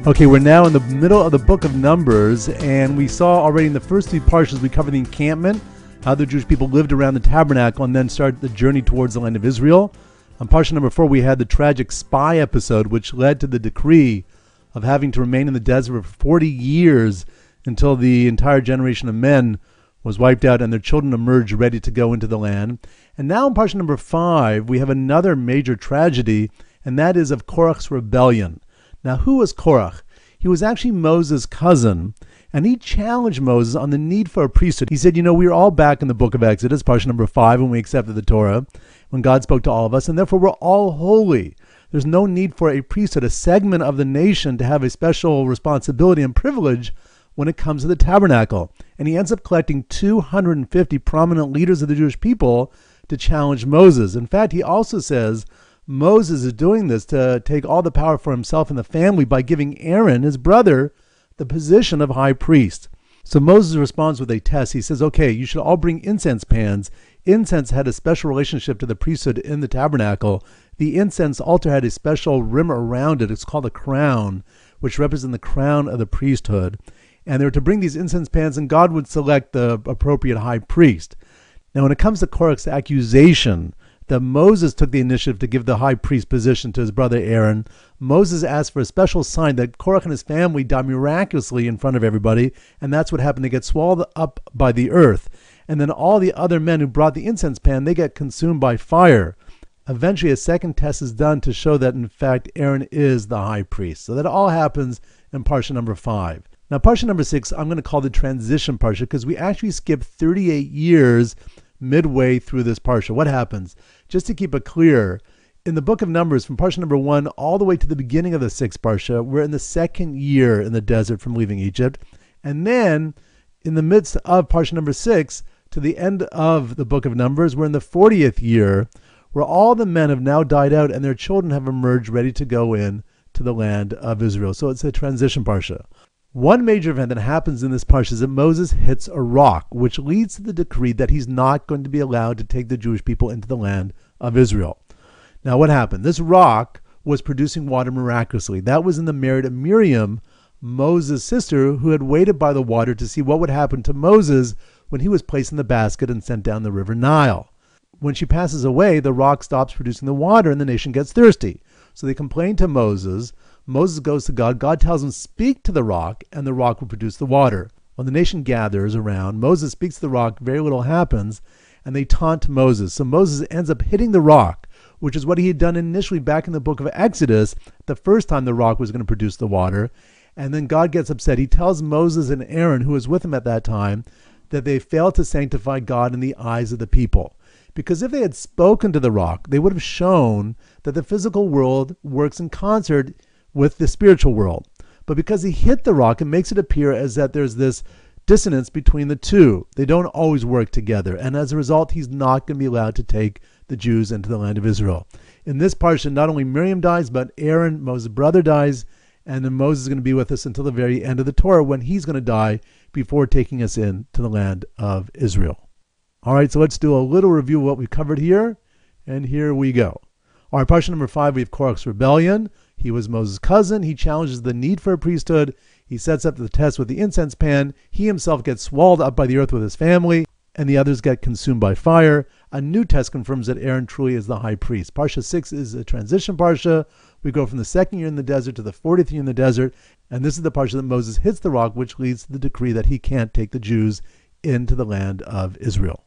Okay, we're now in the middle of the book of Numbers, and we saw already in the first three parshas, we covered the encampment, how the Jewish people lived around the tabernacle, and then started the journey towards the land of Israel. On parsha number 4, we had the tragic spy episode, which led to the decree of having to remain in the desert for 40 years until the entire generation of men was wiped out and their children emerged ready to go into the land. And now in parsha number 5, we have another major tragedy, and that is of Korach's rebellion. Now, who was Korach? He was actually Moses' cousin, and he challenged Moses on the need for a priesthood. He said, we were all back in the book of Exodus, parsha number 5, when we accepted the Torah, when God spoke to all of us, and therefore we're all holy. There's no need for a priesthood, a segment of the nation, to have a special responsibility and privilege when it comes to the tabernacle. And he ends up collecting 250 prominent leaders of the Jewish people to challenge Moses. In fact, he also says Moses is doing this to take all the power for himself and the family by giving Aaron, his brother, the position of high priest. So Moses responds with a test. He says, okay, you should all bring incense pans. Incense had a special relationship to the priesthood in the tabernacle. The incense altar had a special rim around it. It's called a crown, which represents the crown of the priesthood. And they were to bring these incense pans, and God would select the appropriate high priest. Now, when it comes to Korach's accusation that Moses took the initiative to give the high priest position to his brother Aaron, Moses asked for a special sign that Korach and his family died miraculously in front of everybody, and that's what happened. They get swallowed up by the earth. And then all the other men who brought the incense pan, they get consumed by fire. Eventually, a second test is done to show that, in fact, Aaron is the high priest. So that all happens in parsha number 5. Now, parsha number 6, I'm going to call the transition parsha because we actually skip 38 years midway through this parsha. What happens? Just to keep it clear, in the book of Numbers, from parsha number 1 all the way to the beginning of the 6th parsha, we're in the second year in the desert from leaving Egypt. And then, in the midst of parsha number 6 to the end of the book of Numbers, we're in the 40th year, where all the men have now died out and their children have emerged ready to go in to the land of Israel. So it's a transition parsha. One major event that happens in this parsha is that Moses hits a rock, which leads to the decree that he's not going to be allowed to take the Jewish people into the land of Israel. Now, what happened? This rock was producing water miraculously. That was in the merit of Miriam, Moses' sister, who had waited by the water to see what would happen to Moses when he was placed in the basket and sent down the river Nile. When she passes away, the rock stops producing the water and the nation gets thirsty. So they complain to Moses. Moses goes to God. God tells him, speak to the rock, and the rock will produce the water. When the nation gathers around, Moses speaks to the rock, very little happens, and they taunt Moses. So Moses ends up hitting the rock, which is what he had done initially back in the book of Exodus, the first time the rock was going to produce the water. And then God gets upset. He tells Moses and Aaron, who was with him at that time, that they failed to sanctify God in the eyes of the people. Because if they had spoken to the rock, they would have shown that the physical world works in concert with the spiritual world. But because he hit the rock, it makes it appear as that there's this dissonance between the two. They don't always work together. And as a result, he's not going to be allowed to take the Jews into the land of Israel. In this parsha, not only Miriam dies, but Aaron, Moses' brother, dies. And then Moses is going to be with us until the very end of the Torah, when he's going to die before taking us into the land of Israel. All right, so let's do a little review of what we covered here. And here we go. All right, parsha number 5, we have Korach's rebellion. He was Moses' cousin. He challenges the need for a priesthood. He sets up the test with the incense pan. He himself gets swallowed up by the earth with his family, and the others get consumed by fire. A new test confirms that Aaron truly is the high priest. Parsha 6 is a transition parsha. We go from the second year in the desert to the 40th year in the desert, and this is the parsha that Moses hits the rock, which leads to the decree that he can't take the Jews into the land of Israel.